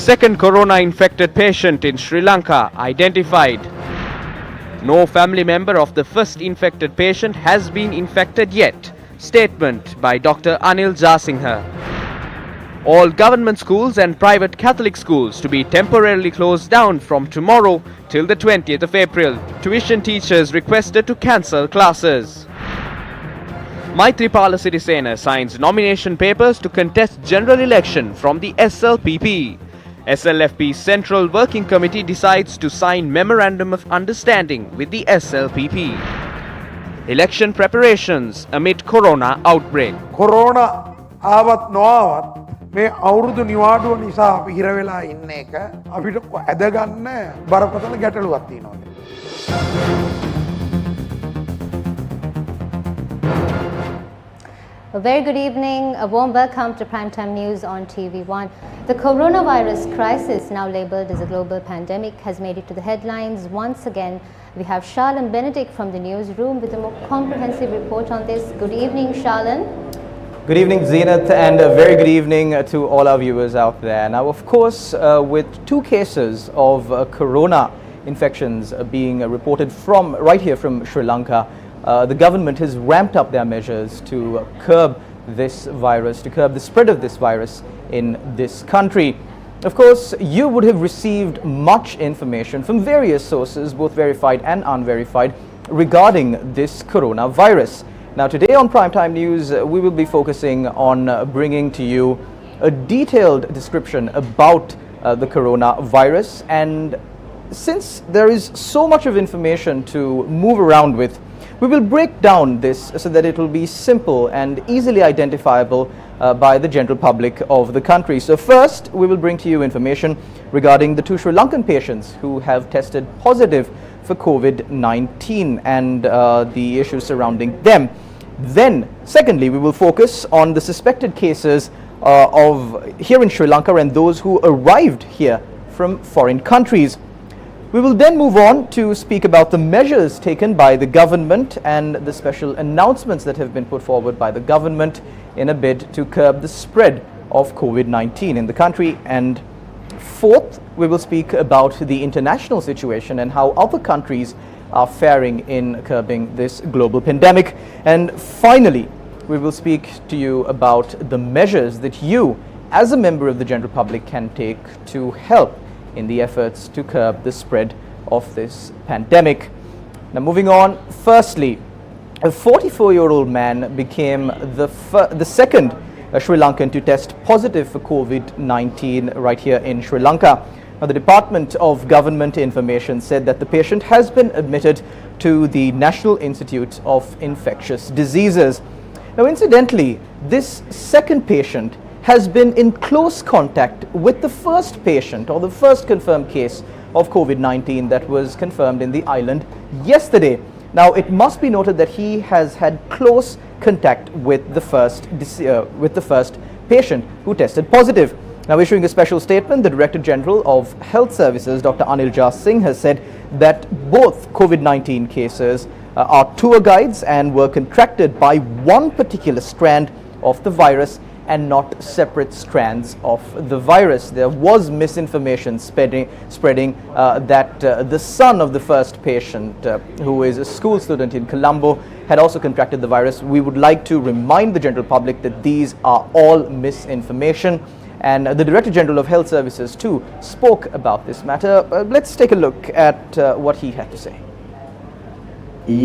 Second corona-infected patient in Sri Lanka identified. No family member of the first infected patient has been infected yet. Statement by Dr. Anil Singh. All government schools and private Catholic schools to be temporarily closed down from tomorrow till the 20th of April. Tuition teachers requested to cancel classes. Maithripala Sirisena signs nomination papers to contest general election from the SLPP. SLFP's Central Working Committee decides to sign Memorandum of Understanding with the SLPP. Election preparations amid Corona outbreak. Corona ආවත් නොආවත් මේ අවුරුදු නිවාඩුව නිසා අපි හිර වෙලා ඉන්න එක අපිට ඇදගන්න බරපතල ගැටලුවක් තියෙනවා. A very good evening. A warm welcome to Primetime News on TV1. The coronavirus crisis, now labelled as a global pandemic, has made it to the headlines once again. We have Charlene Benedict from the newsroom with a more comprehensive report on this. Good evening, Charlene. Good evening, Zenith, and a very good evening to all our viewers out there. Now, of course, with two cases of corona infections being reported from right here from Sri Lanka, the government has ramped up their measures to curb this virus, to curb the spread of this virus in this country. Of course, you would have received much information from various sources, both verified and unverified, regarding this coronavirus. Now, today on Primetime News, we will be focusing on bringing to you a detailed description about the coronavirus. And since there is so much of information to move around with, we will break down this so that it will be simple and easily identifiable by the general public of the country. So first, we will bring to you information regarding the two Sri Lankan patients who have tested positive for COVID-19 and the issues surrounding them. Then, secondly, we will focus on the suspected cases of here in Sri Lanka and those who arrived here from foreign countries. We will then move on to speak about the measures taken by the government and the special announcements that have been put forward by the government in a bid to curb the spread of COVID-19 in the country. And fourth, we will speak about the international situation and how other countries are faring in curbing this global pandemic. And finally, we will speak to you about the measures that you, as a member of the general public, can take to help in the efforts to curb the spread of this pandemic. Now, moving on, firstly, a 44-year-old man became the second Sri Lankan to test positive for COVID-19 right here in Sri Lanka. Now, the Department of Government Information said that the patient has been admitted to the National Institute of Infectious Diseases. Now, incidentally, this second patient has been in close contact with the first patient or the first confirmed case of COVID-19 that was confirmed in the island yesterday. Now, it must be noted that he has had close contact with the first patient who tested positive. Now, issuing a special statement, the Director General of Health Services, Dr. Anil Singh, has said that both COVID-19 cases are tour guides and were contracted by one particular strand of the virus and not separate strands of the virus. There was misinformation spreading that the son of the first patient, who is a school student in Colombo, had also contracted the virus. We would like to remind the general public that these are all misinformation. And the Director General of Health Services too spoke about this matter. Let's take a look at what he had to say. A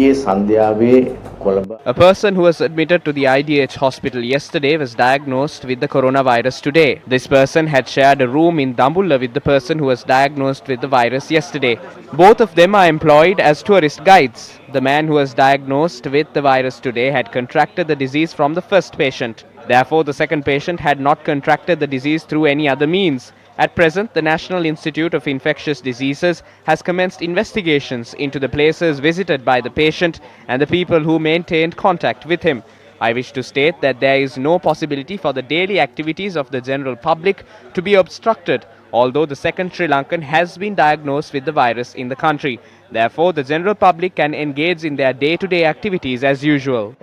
person who was admitted to the IDH hospital yesterday was diagnosed with the coronavirus today. This person had shared a room in Dambulla with the person who was diagnosed with the virus yesterday. Both of them are employed as tourist guides. The man who was diagnosed with the virus today had contracted the disease from the first patient. Therefore, the second patient had not contracted the disease through any other means. At present, the National Institute of Infectious Diseases has commenced investigations into the places visited by the patient and the people who maintained contact with him. I wish to state that there is no possibility for the daily activities of the general public to be obstructed, although the second Sri Lankan has been diagnosed with the virus in the country. Therefore, the general public can engage in their day-to-day activities as usual.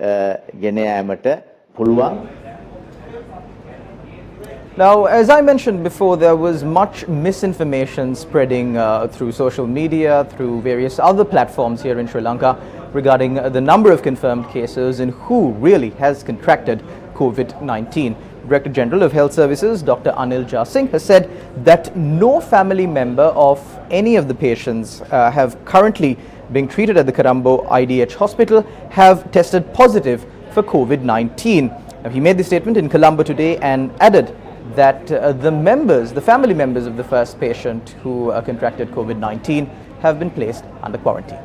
Now, as I mentioned before, there was much misinformation spreading through social media, through various other platforms here in Sri Lanka regarding the number of confirmed cases and who really has contracted COVID-19. Director General of Health Services, Dr. Anil Singh, has said that no family member of any of the patients have currently being treated at the Colombo IDH hospital have tested positive for COVID-19. Now, he made the statement in Colombo today and added that the family members of the first patient who contracted COVID-19 have been placed under quarantine.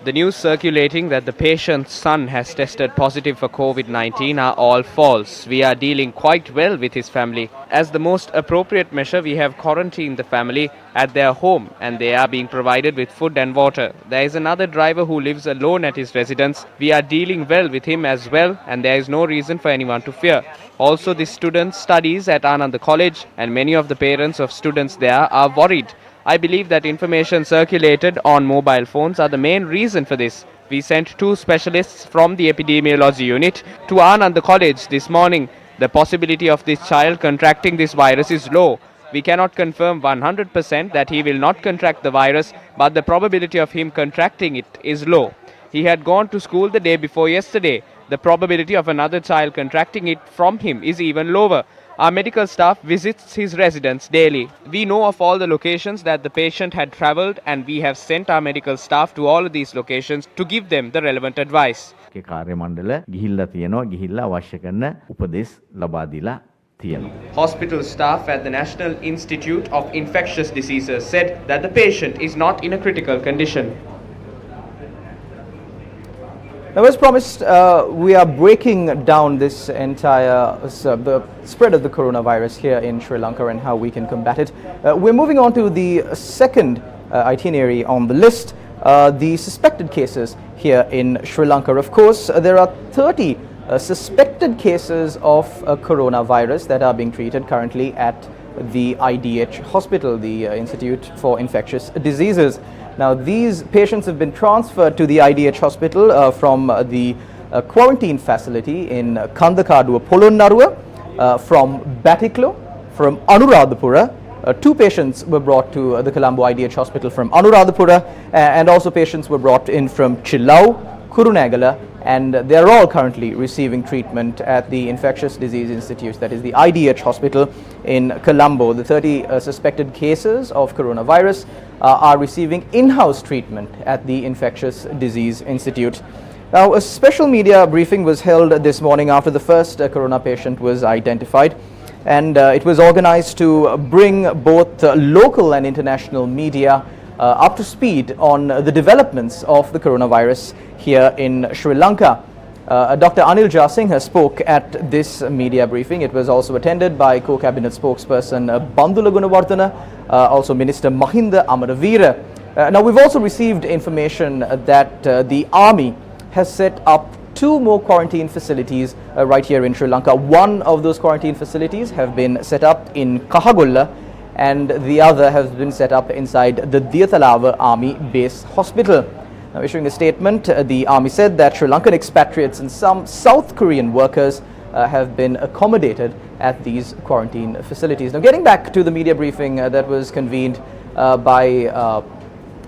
The news circulating that the patient's son has tested positive for COVID-19 are all false. We are dealing quite well with his family. As the most appropriate measure, we have quarantined the family at their home and they are being provided with food and water. There is another driver who lives alone at his residence. We are dealing well with him as well and there is no reason for anyone to fear. Also, the student studies at Ananda College and many of the parents of students there are worried. I believe that information circulated on mobile phones are the main reason for this. We sent 2 specialists from the epidemiology unit to Ananda College this morning. The possibility of this child contracting this virus is low. We cannot confirm 100% that he will not contract the virus, but the probability of him contracting it is low. He had gone to school the day before yesterday. The probability of another child contracting it from him is even lower. Our medical staff visits his residence daily. We know of all the locations that the patient had travelled and we have sent our medical staff to all of these locations to give them the relevant advice. Hospital staff at the National Institute of Infectious Diseases said that the patient is not in a critical condition. Now, as promised, we are breaking down this entire the spread of the coronavirus here in Sri Lanka and how we can combat it. We're moving on to the second itinerary on the list, the suspected cases here in Sri Lanka. Of course, there are 30 suspected cases of coronavirus that are being treated currently at the IDH hospital, the Institute for Infectious Diseases. Now, these patients have been transferred to the IDH hospital from the quarantine facility in Kandakadua, Polonnaruwa, from Batiklo, from Anuradhapura. 2 patients were brought to the Colombo IDH hospital from Anuradhapura, and also patients were brought in from Chillau, Kurunegala, and they are all currently receiving treatment at the Infectious Disease Institute, that is the IDH hospital in Colombo. The 30 suspected cases of coronavirus are receiving in-house treatment at the Infectious Disease Institute. Now, a special media briefing was held this morning after the first corona patient was identified, and it was organized to bring both local and international media up to speed on the developments of the coronavirus here in Sri Lanka. Dr. Anil Singh spoke at this media briefing. It was also attended by co-cabinet spokesperson Bandula Gunawardena, also Minister Mahinda Amaravira. Now, we've also received information that the army has set up 2 more quarantine facilities right here in Sri Lanka. One of those quarantine facilities have been set up in Kahagulla, and the other has been set up inside the Diyatalava Army Base Hospital. Now, issuing a statement, the army said that Sri Lankan expatriates and some South Korean workers have been accommodated at these quarantine facilities. Now, getting back to the media briefing that was convened by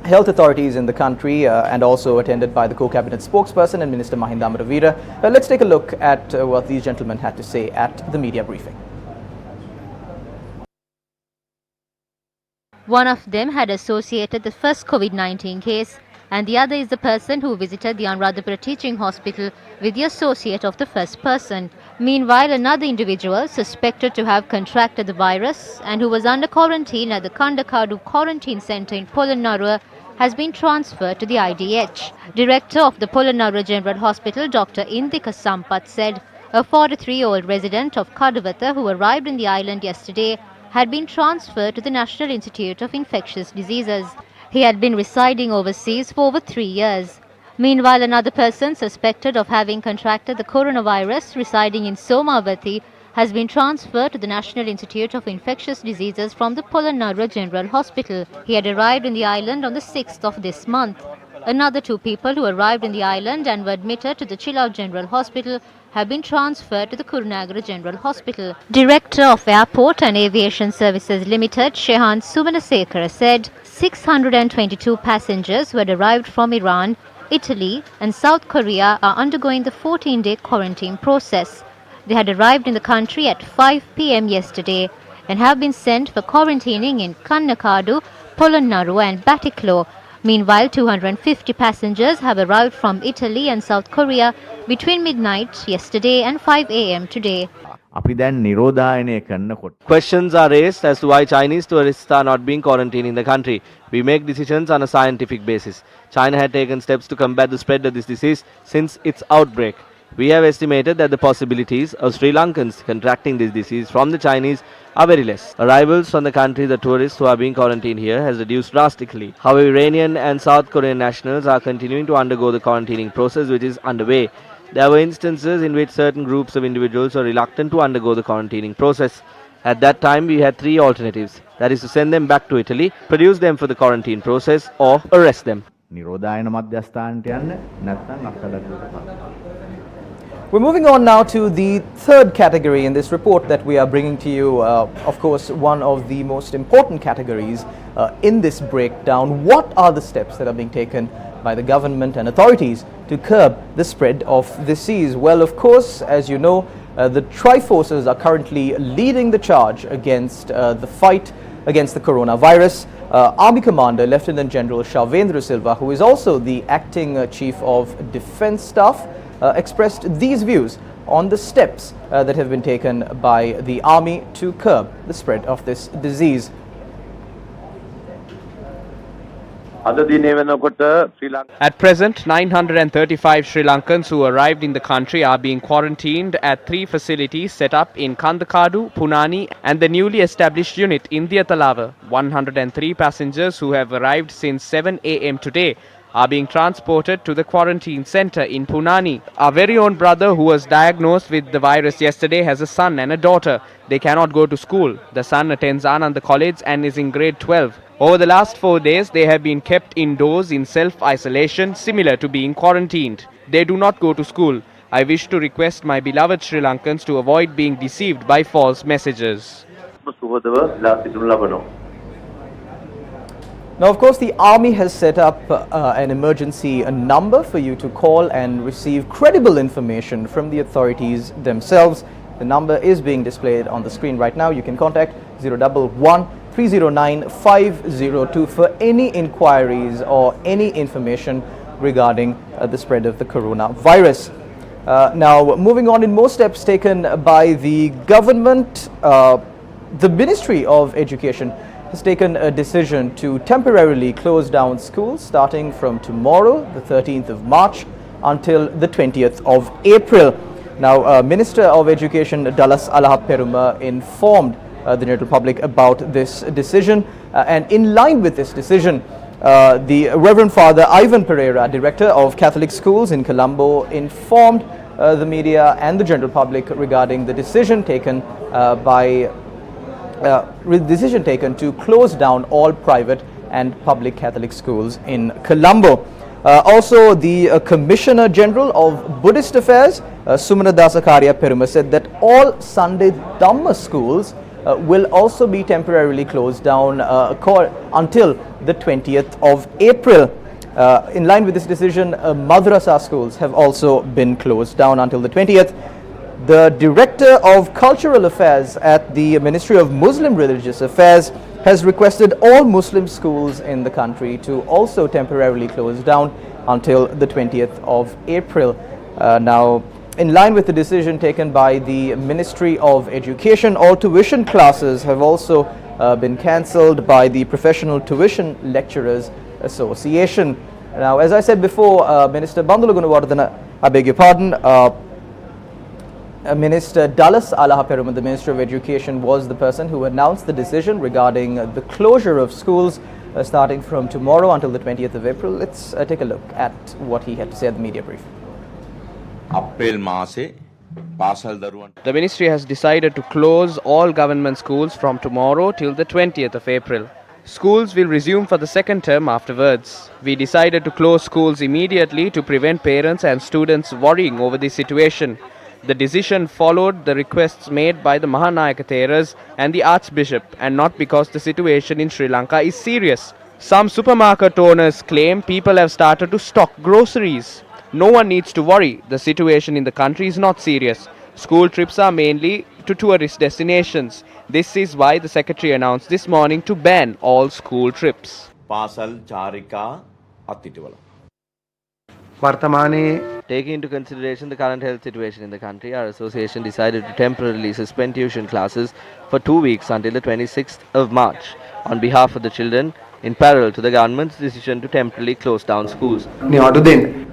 health authorities in the country and also attended by the co-cabinet spokesperson and Minister Mahinda Amaravira, let's take a look at what these gentlemen had to say at the media briefing. One of them had associated the first COVID-19 case, and the other is the person who visited the Anuradhapura Teaching Hospital with the associate of the first person. Meanwhile, another individual suspected to have contracted the virus and who was under quarantine at the Kandakadu Quarantine Centre in Polonnaruwa has been transferred to the IDH. Director of the Polonnaruwa General Hospital, Dr. Indika Sampath, said a 43-year-old resident of Kadavata who arrived in the island yesterday had been transferred to the National Institute of Infectious Diseases. He had been residing overseas for over 3 years. Meanwhile, another person suspected of having contracted the coronavirus residing in Somavati has been transferred to the National Institute of Infectious Diseases from the Polonnaruwa General Hospital. He had arrived in the island on the 6th of this month. Another 2 people who arrived in the island and were admitted to the Chilau General Hospital have been transferred to the Kurunagara General Hospital. Director of Airport and Aviation Services Limited, Shehan Suvanasekara, said 622 passengers who had arrived from Iran, Italy and South Korea are undergoing the 14-day quarantine process. They had arrived in the country at 5 p.m. yesterday and have been sent for quarantining in Kannakadu, Polonnaru and Batiklo. Meanwhile, 250 passengers have arrived from Italy and South Korea between midnight yesterday and 5 a.m. today. Questions are raised as to why Chinese tourists are not being quarantined in the country. We make decisions on a scientific basis. China had taken steps to combat the spread of this disease since its outbreak. We have estimated that the possibilities of Sri Lankans contracting this disease from the Chinese are very less. Arrivals from the country, the tourists who are being quarantined here, has reduced drastically. However, Iranian and South Korean nationals are continuing to undergo the quarantining process which is underway. There were instances in which certain groups of individuals were reluctant to undergo the quarantining process. At that time, we had 3 alternatives. That is to send them back to Italy, produce them for the quarantine process or arrest them. We're moving on now to the third category in this report that we are bringing to you. Of course, one of the most important categories in this breakdown. What are the steps that are being taken by the government and authorities to curb the spread of disease? Well, of course, as you know, the Triforces are currently leading the charge against the fight against the coronavirus. Army Commander Lieutenant General Shavendra Silva, who is also the acting Chief of Defence Staff, expressed these views on the steps that have been taken by the army to curb the spread of this disease. At present, 935 Sri Lankans who arrived in the country are being quarantined at 3 facilities set up in Kandakadu, Punani and the newly established unit in Diatalava. 103 passengers who have arrived since 7 a.m. today are being transported to the quarantine center in Punani. Our very own brother who was diagnosed with the virus yesterday has a son and a daughter. They cannot go to school. The son attends Ananda College and is in grade 12. Over the last 4 days, they have been kept indoors in self-isolation, similar to being quarantined. They do not go to school. I wish to request my beloved Sri Lankans to avoid being deceived by false messages. Now, of course, the army has set up an emergency number for you to call and receive credible information from the authorities themselves. The number is being displayed on the screen right now. You can contact 011 309 502 for any inquiries or any information regarding the spread of the coronavirus. Now, moving on, in more steps taken by the government, the Ministry of Education has taken a decision to temporarily close down schools starting from tomorrow, the 13th of March, until the 20th of April. Now, Minister of Education Dallas Alaha Peruma informed the general public about this decision, and in line with this decision, the Reverend Father Ivan Pereira, Director of Catholic Schools in Colombo, informed the media and the general public regarding the decision taken to close down all private and public Catholic schools in Colombo. Also, the Commissioner General of Buddhist Affairs, Sumana Dasakaria Peruma, said that all Sunday Dhamma schools will also be temporarily closed down until the 20th of April. In line with this decision, madrasa schools have also been closed down until the 20th. The Director of Cultural Affairs at the Ministry of Muslim Religious Affairs has requested all Muslim schools in the country to also temporarily close down until the 20th of April. Now, in line with the decision taken by the Ministry of Education, all tuition classes have also been cancelled by the Professional Tuition Lecturers Association. Now, as I said before, Minister Bandulagunawardana, I beg your pardon, Minister Dallas Alaha Peruma, the Minister of Education, was the person who announced the decision regarding the closure of schools starting from tomorrow until the 20th of April. Let's take a look at what he had to say at the media brief. The ministry has decided to close all government schools from tomorrow till the 20th of April. Schools will resume for the second term afterwards. We decided to close schools immediately to prevent parents and students worrying over the situation. The decision followed the requests made by the Mahanayaka Theras and the Archbishop, and not because the situation in Sri Lanka is serious. Some supermarket owners claim people have started to stock groceries. No one needs to worry. The situation in the country is not serious. School trips are mainly to tourist destinations. This is why the secretary announced this morning to ban all school trips. පාසල් චාරිකා අත්හිටුවල. වර්තමානයේ Taking into consideration the current health situation in the country, our association decided to temporarily suspend tuition classes for 2 weeks until the 26th of March on behalf of the children, in parallel to the government's decision to temporarily close down schools. නිවාඩු දෙන්න.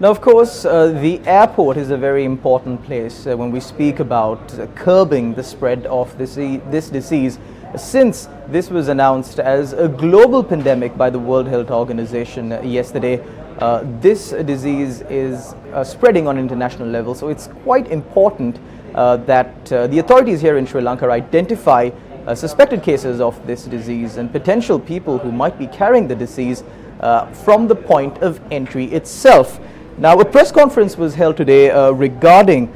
Now, of course, the airport is a very important place when we speak about curbing the spread of this disease. Since this was announced as a global pandemic by the World Health Organization yesterday, this disease is spreading on international level. So it's quite important that the authorities here in Sri Lanka identify suspected cases of this disease and potential people who might be carrying the disease from the point of entry itself. Now, a press conference was held today regarding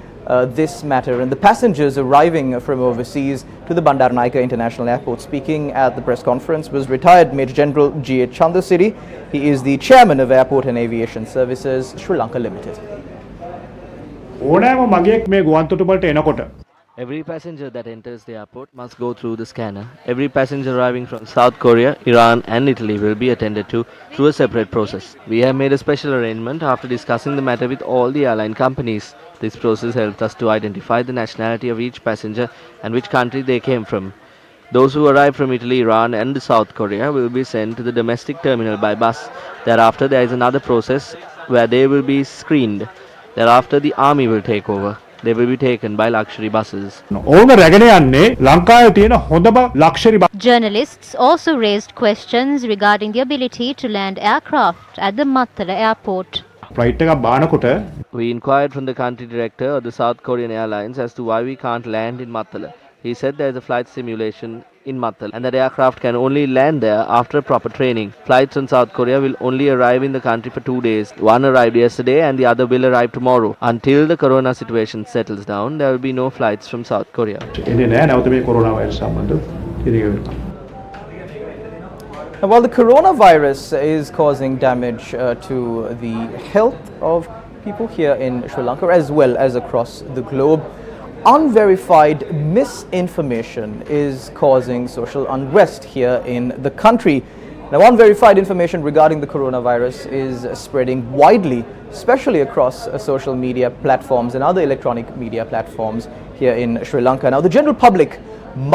this matter, and the passengers arriving from overseas to the Bandaranaike International Airport. Speaking at the press conference was retired Major General G.H. Chandasiri. He is the chairman of Airport and Aviation Services, Sri Lanka Limited. ඕනෑම මගේක් මේ ගුවන්තොටුපළට එනකොට Every passenger that enters the airport must go through the scanner. Every passenger arriving from South Korea, Iran and Italy will be attended to through a separate process. We have made a special arrangement after discussing the matter with all the airline companies. This process helped us to identify the nationality of each passenger and which country they came from. Those who arrive from Italy, Iran and South Korea will be sent to the domestic terminal by bus. Thereafter, there is another process where they will be screened. Thereafter, the army will take over. They will be taken by luxury buses. ඔවුන් රැගෙන යන්නේ ලංකාවේ තියෙන හොඳම luxury Journalists also raised questions regarding the ability to land aircraft at the Mattala airport. Flight එකක් බානකොට We inquired from the country director of the South Korean Airlines as to why we can't land in Mattala. He said there is a flight simulation in Mattala and that aircraft can only land there after proper training. Flights from South Korea will only arrive in the country for 2 days. One arrived yesterday and the other will arrive tomorrow. Until the corona situation settles down, there will be no flights from South Korea. එන්නේ නෑ නැවත මේ corona virus සම්බන්ධ ඉදිරියට. Now, while the coronavirus is causing damage to the health of people here in Sri Lanka as well as across the globe, unverified misinformation is causing social unrest here in the country. Now, unverified information regarding the coronavirus is spreading widely, especially across social media platforms and other electronic media platforms here in Sri Lanka. Now, the general public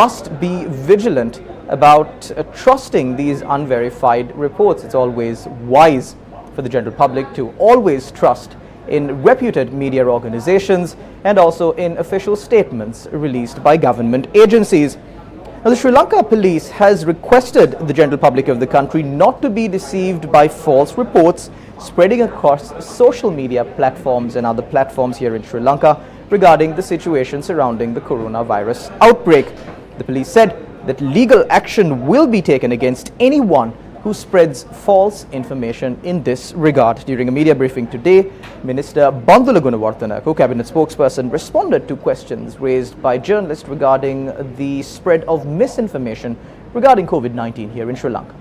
must be vigilant about trusting these unverified reports. It's always wise for the general public to always trust in reputed media organizations and also in official statements released by government agencies. Now, the Sri Lanka police has requested the general public of the country not to be deceived by false reports spreading across social media platforms and other platforms here in Sri Lanka regarding the situation surrounding the coronavirus outbreak. The police said that legal action will be taken against anyone who spreads false information in this regard. During a media briefing today, Minister Bandula Gunawarthana, co-cabinet spokesperson, responded to questions raised by journalists regarding the spread of misinformation regarding COVID-19 here in Sri Lanka.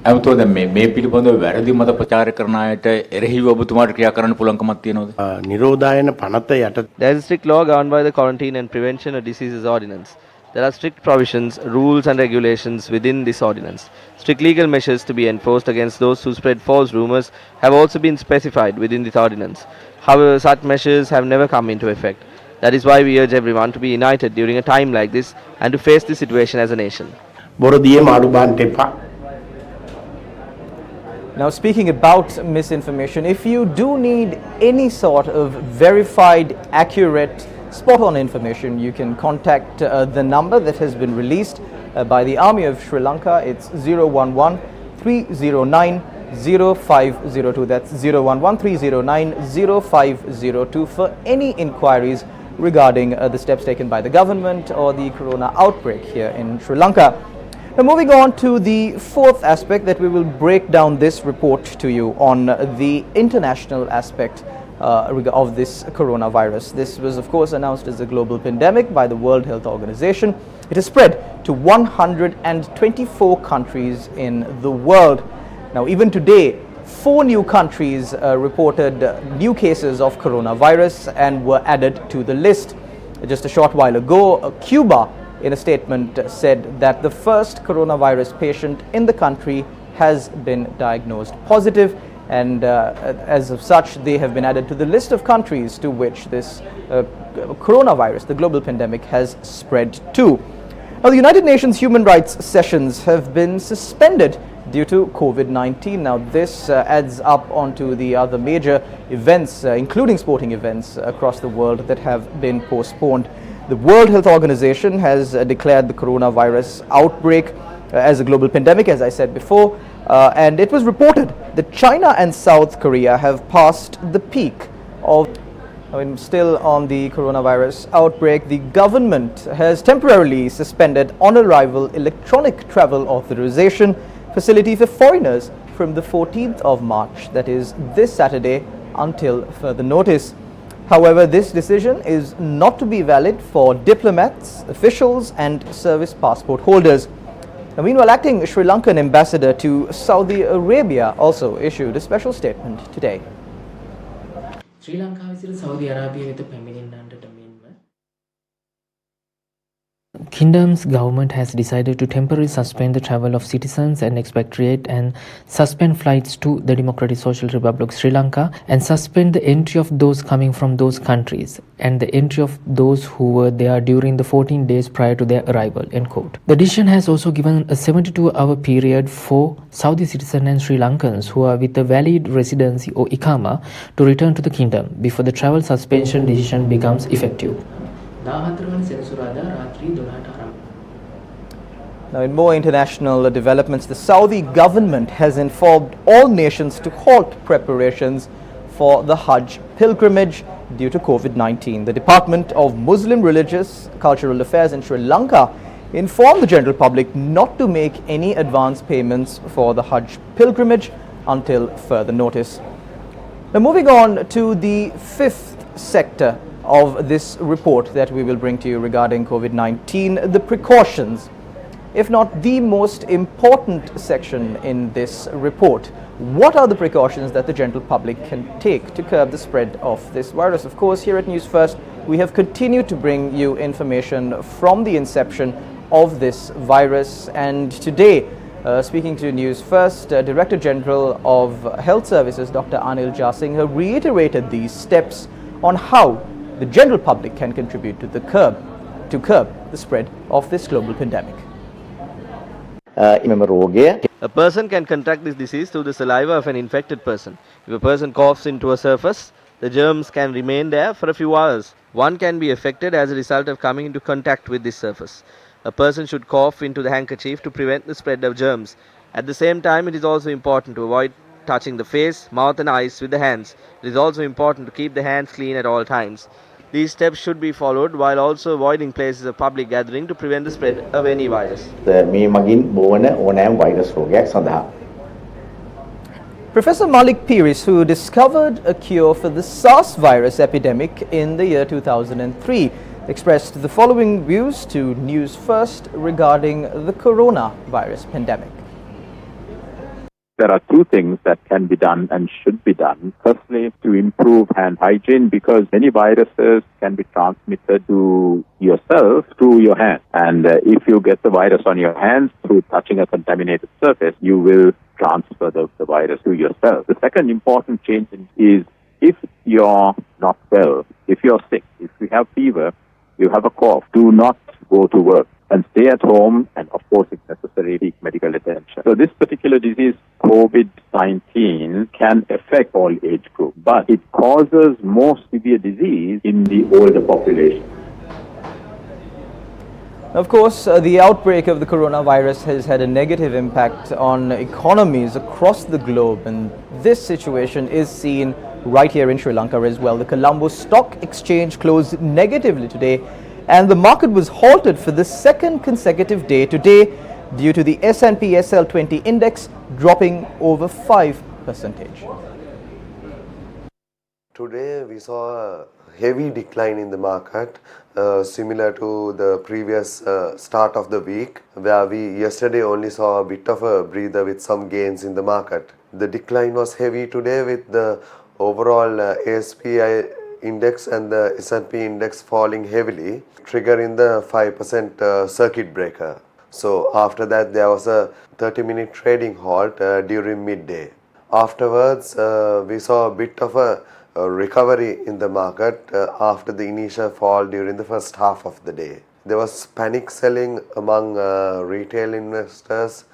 ඇමතුම දැන් මේ පිළිබඳව වැරදි මත ප්‍රචාර කරන අයට එරෙහිව ඔබතුමාට ක්‍රියා කරන්න පුළුවන්කමක් තියෙනවද? නිරෝධායන පනත යට There is a strict law governed by the Quarantine and Prevention of Diseases Ordinance. There are strict provisions, rules and regulations within this ordinance. Strict legal measures to be enforced against those who spread false rumours have also been specified within this ordinance. However, such measures have never come into effect. That is why we urge everyone to be united during a time like this and to face this situation as a nation. බොරදියේ මාඩු බාන්න එපා. Now, speaking about misinformation, if you do need any sort of verified, accurate, spot-on information, you can contact the number that has been released by the Army of Sri Lanka. It's 011-309-0502. That's 011-309-0502 for any inquiries regarding the steps taken by the government or the corona outbreak here in Sri Lanka. Now, moving on to the fourth aspect that we will break down this report to you on the international aspect of this coronavirus. This was, of course, announced as a global pandemic by the World Health Organization. It has spread to 124 countries in the world. Now, even today, 4 new countries reported new cases of coronavirus and were added to the list. Just a short while ago, Cuba, in a statement, said that the first coronavirus patient in the country has been diagnosed positive, and as of such, they have been added to the list of countries to which this coronavirus, the global pandemic, has spread to. Now, the United Nations human rights sessions have been suspended due to COVID-19. Now, this adds up onto the other major events, including sporting events across the world, that have been postponed. The World Health Organization has declared the coronavirus outbreak as a global pandemic, as I said before, and it was reported that China and South Korea have passed the peak of still on the coronavirus outbreak. The government has temporarily suspended on-arrival electronic travel authorization facility for foreigners from the 14th of March, that is this Saturday, until further notice. However, this decision is not to be valid for diplomats, officials and service passport holders. Now, meanwhile, acting Sri Lankan ambassador to Saudi Arabia also issued a special statement today. Sri Lanka විසිට Saudi Arabia වෙත පැමිණෙන්නන්ට මෙන්ම Kingdom's government has decided to temporarily suspend the travel of citizens and expatriate and suspend flights to the Democratic Social Republic of Sri Lanka and suspend the entry of those coming from those countries and the entry of those who were there during the 14 days prior to their arrival, end quote. The decision has also given a 72-hour period for Saudi citizens and Sri Lankans who are with a valid residency or Ikama to return to the kingdom before the travel suspension decision becomes effective. Now, in more international developments, the Saudi government has informed all nations to halt preparations for the Hajj pilgrimage due to COVID-19. The Department of Muslim Religious Cultural Affairs in Sri Lanka informed the general public not to make any advance payments for the Hajj pilgrimage until further notice. Now, moving on to the fifth sector of this report that we will bring to you regarding COVID-19, the precautions. If not the most important section in this report, what are the precautions that the general public can take to curb the spread of this virus? Of course, here at News First, we have continued to bring you information from the inception of this virus, and today, speaking to News First, Director General of Health Services, Dr. Anil reiterated these steps on how the general public can contribute to curb the spread of this global pandemic. A person can contract this disease through the saliva of an infected person. If a person coughs into a surface, the germs can remain there for a few hours. One can be affected as a result of coming into contact with this surface. A person should cough into the handkerchief to prevent the spread of germs. At the same time, it is also important to avoid touching the face, mouth and eyes with the hands. It is also important to keep the hands clean at all times. These steps should be followed while also avoiding places of public gathering to prevent the spread of any virus. Professor Malik Peiris, who discovered a cure for the SARS virus epidemic in the year 2003, expressed the following views to News First regarding the coronavirus pandemic. There are two things that can be done and should be done. Firstly, to improve hand hygiene, because many viruses can be transmitted to yourself through your hands. And if you get the virus on your hands through touching a contaminated surface, you will transfer the virus to yourself. The second important change is if you're not well, if you're sick, if you have fever, you have a cough, do not go to work and stay at home, and of course, if necessary, seek medical attention. So this particular disease, COVID-19, can affect all age groups, but it causes more severe disease in the older population. Of course, the outbreak of the coronavirus has had a negative impact on economies across the globe, and this situation is seen right here in Sri Lanka as well. The Colombo Stock Exchange closed negatively today, and the market was halted for the second consecutive day today due to the S&P SL20 index dropping over 5%. Today we saw a heavy decline in the market, similar to the previous start of the week, where we yesterday only saw a bit of a breather with some gains in the market. The decline was heavy today with the overall ASPI index and the S&P index falling heavily, triggering the 5% circuit breaker. So after that there was a 30-minute trading halt during midday. Afterwards we saw a bit of a recovery in the market after the initial fall during the first half of the day. There was panic selling among retail investors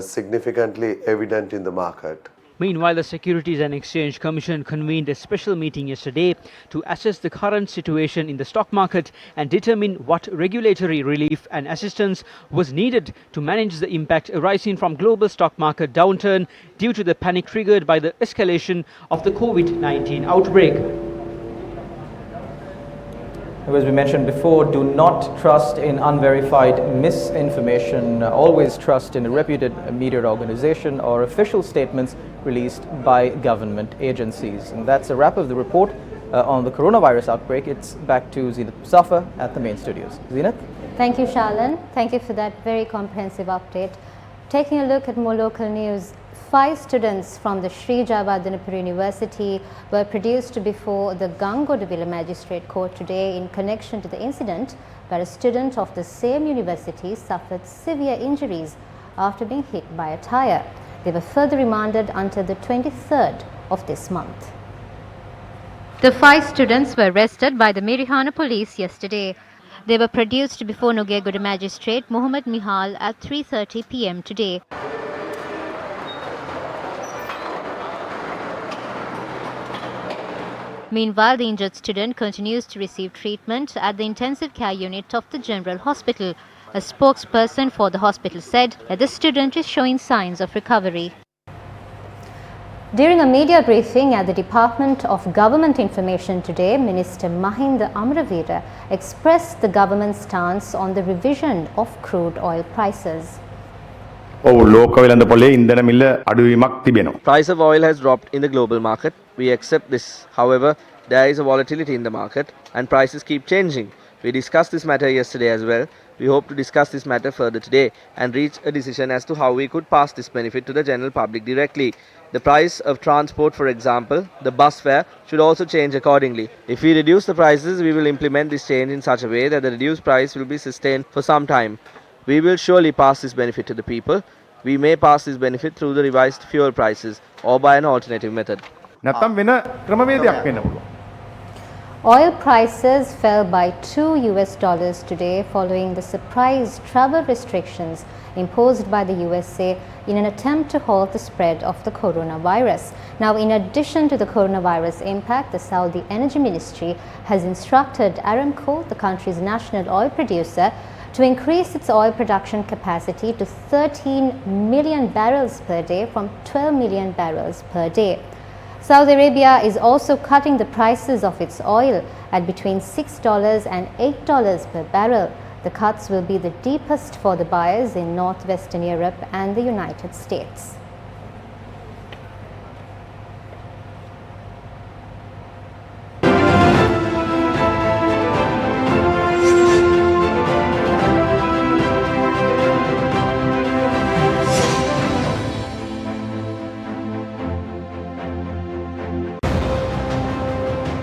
significantly evident in the market. Meanwhile, the Securities and Exchange Commission convened a special meeting yesterday to assess the current situation in the stock market and determine what regulatory relief and assistance was needed to manage the impact arising from global stock market downturn due to the panic triggered by the escalation of the COVID-19 outbreak. As we mentioned before, do not trust in unverified misinformation. Always trust in a reputed media organization or official statements released by government agencies. And that's a wrap of the report on the coronavirus outbreak. It's back to Zenith Musafa at the main studios. Zenith? Thank you, Shalan. Thank you for that very comprehensive update. Taking a look at more local news, 5 students from the Sri Jayawardhanapura University were produced before the Gangodawila Magistrate Court today in connection to the incident where a student of the same university suffered severe injuries after being hit by a tyre. They were further remanded until the 23rd of this month. The 5 students were arrested by the Mirihana police yesterday. They were produced before Nugegoda Magistrate Muhammad Mihal at 3:30 p.m. today. Meanwhile, the injured student continues to receive treatment at the intensive care unit of the General Hospital. A spokesperson for the hospital said that the student is showing signs of recovery. During a media briefing at the Department of Government Information today, Minister Mahinda Amaraveera expressed the government's stance on the revision of crude oil prices. Price of oil has dropped in the global market. We accept this. However, there is a volatility in the market and prices keep changing. We discussed this matter yesterday as well. We hope to discuss this matter further today and reach a decision as to how we could pass this benefit to the general public directly. The price of transport, for example, the bus fare, should also change accordingly. If we reduce the prices, we will implement this change in such a way that the reduced price will be sustained for some time. We will surely pass this benefit to the people. We may pass this benefit through the revised fuel prices or by an alternative method. Oil prices fell by $2 today following the surprise travel restrictions imposed by the USA in an attempt to halt the spread of the coronavirus. Now, in addition to the coronavirus impact, the Saudi Energy Ministry has instructed Aramco, the country's national oil producer, to increase its oil production capacity to 13 million barrels per day from 12 million barrels per day. Saudi Arabia is also cutting the prices of its oil at between $6 and $8 per barrel. The cuts will be the deepest for the buyers in northwestern Europe and the United States.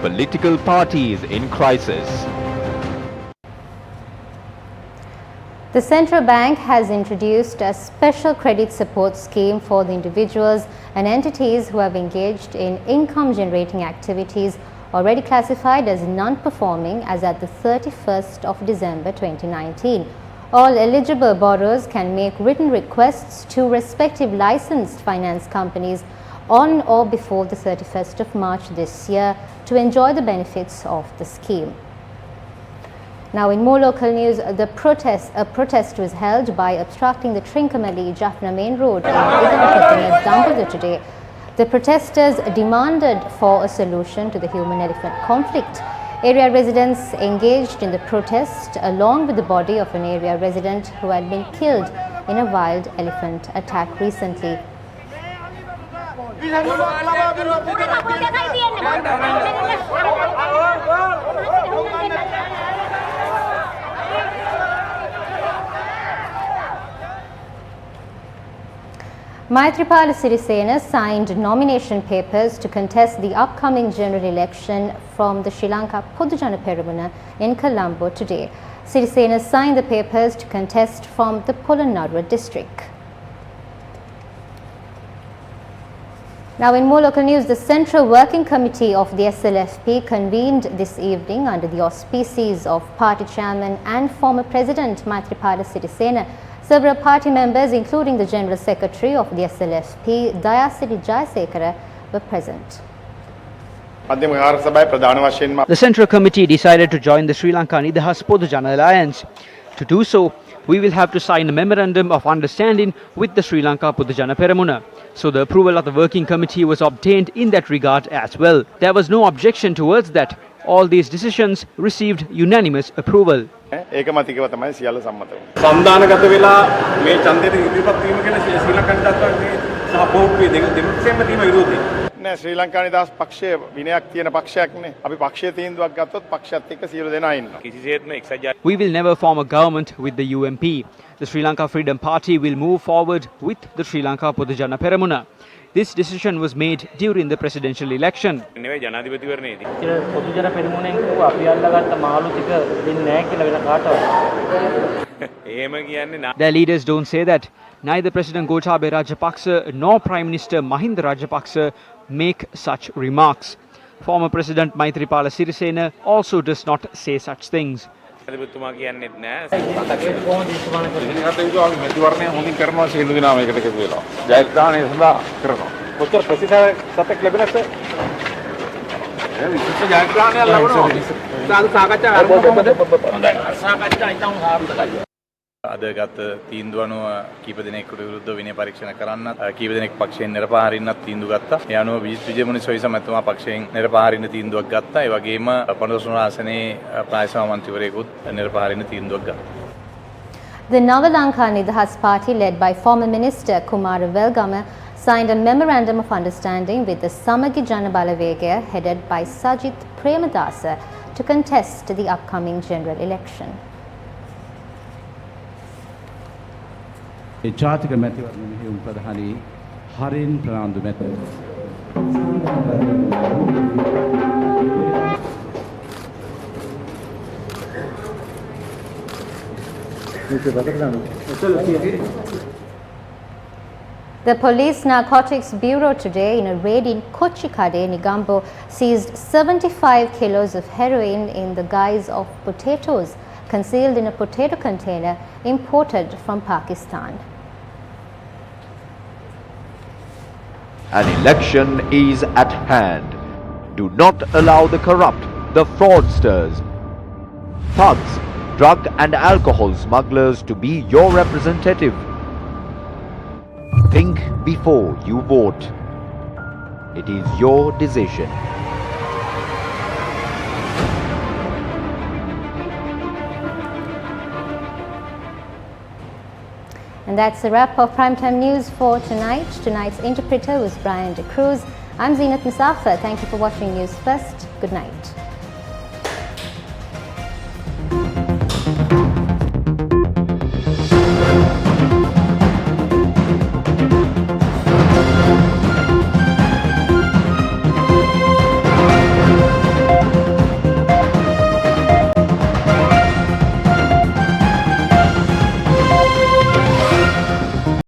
Political parties in crisis. The central bank has introduced a special credit support scheme for the individuals and entities who have engaged in income-generating activities already classified as non-performing as at the 31st of December 2019. All eligible borrowers can make written requests to respective licensed finance companies on or before the 31st of March this year to enjoy the benefits of the scheme. Now, in more local news, a protest was held by obstructing the Trincomalee Jaffna main road in Idamakathana, Dambulla today. The protesters demanded for a solution to the human-elephant conflict. Area residents engaged in the protest along with the body of an area resident who had been killed in a wild elephant attack recently. Maithripala Sirisena signed nomination papers to contest the upcoming general election from the Sri Lanka Podujana Peramuna in Colombo today. Sirisena signed the papers to contest from the Polonnaruwa district. Now in more local news, the Central Working Committee of the SLFP convened this evening under the auspices of Party Chairman and former President Maithripala Sirisena. Several party members, including the General Secretary of the SLFP, Dayasiri Jayasekara, were present. The Central Committee decided to join the Sri Lanka Nidahas Podujana Alliance. To do so, we will have to sign a memorandum of understanding with the Sri Lanka Podujana Peramuna. So the approval of the Working Committee was obtained in that regard as well. There was no objection towards that. All these decisions received unanimous approval. ශ්‍රී ලංකා නිදහස් පක්ෂය විනයක් තියෙන පක්ෂයක් නේ. අපි පක්ෂයේ තීන්දුවක් ගත්තොත් පක්ෂයත් එක්ක සියලු දෙනා ඉන්නවා. කිසිසේත්ම එක්සත් ජාතික We will never form a government with the UMP. The Sri Lanka Freedom Party will move forward with the Sri Lanka Podujana Peramuna. This decision was made during the presidential election. නෙවෙයි ජනාධිපතිවරණයේදී. පොදුජන පෙරමුණෙන් කිව්වා අපි අල්ලගත්ත මාළු ටික දෙන්නේ නැහැ කියලා වෙන කාටවත්. එහෙම කියන්නේ Their leaders don't say that. Neither President Gotabaya Rajapaksa nor Prime Minister Mahinda Rajapaksa make such remarks. Former President Maithripala Sirisena also does not say such things. ජනාධිපතිතුමා කියන්නේත් නැහැ. මැතිවරණය හොඳින් කරනවා සියලු දෙනා මේකට එකතු වෙලා. ජයග්‍රහණය සඳහා කරනවා. කොච්චර ප්‍රතිශතයක් ලැබෙනවද? විශේෂ ජයග්‍රහණයක් ලැබුණා. සාකච්ඡා ආරම්භ කොහොමද? හොඳයි. සාකච්ඡා ඉතින් ආරම්භ අද ගත තීන්දුව අනුව කීප දෙනෙකුට විරුද්ධව විනය පරීක්ෂණ කරන්නත් කීප දෙනෙක් පක්ෂයෙන් නිරපහරින්නත් තීන්දුව ගත්තා. ඒ අනුව විජේමුනි සොයිසා මැතිතුමා පක්ෂයෙන් නිරපහරින්න තීන්දුවක් ගත්තා. ඒ වගේම පඬුසුන ආසනයේ ප්‍රායසම මන්ත්‍රීවරයෙකුත් නිරපහරින්න තීන්දුවක් ගත්තා. The Navalanka Nidahas Party, led by former Minister Kumara Velgama, signed a memorandum of understanding with the Samagi Jana Balavegaya, headed by Sajith Premadasa, to contest the upcoming general election. ජාතික මැතිවරණ මෙහෙයුම් ප්‍රධානී හරින් ප්‍රනාන්දු මැතිතුමා The Police Narcotics Bureau today, in a raid in Kochikade, Negombo, seized 75 kilos of heroin in the guise of potatoes, concealed in a potato container imported from Pakistan. An election is at hand. Do not allow the corrupt, the fraudsters, thugs, drug and alcohol smugglers to be your representative. Think before you vote. It is your decision. And that's the wrap of Primetime News for tonight. Tonight's interpreter was Brian De Cruz. I'm Zeenat Musafa. Thank you for watching News First. Good night.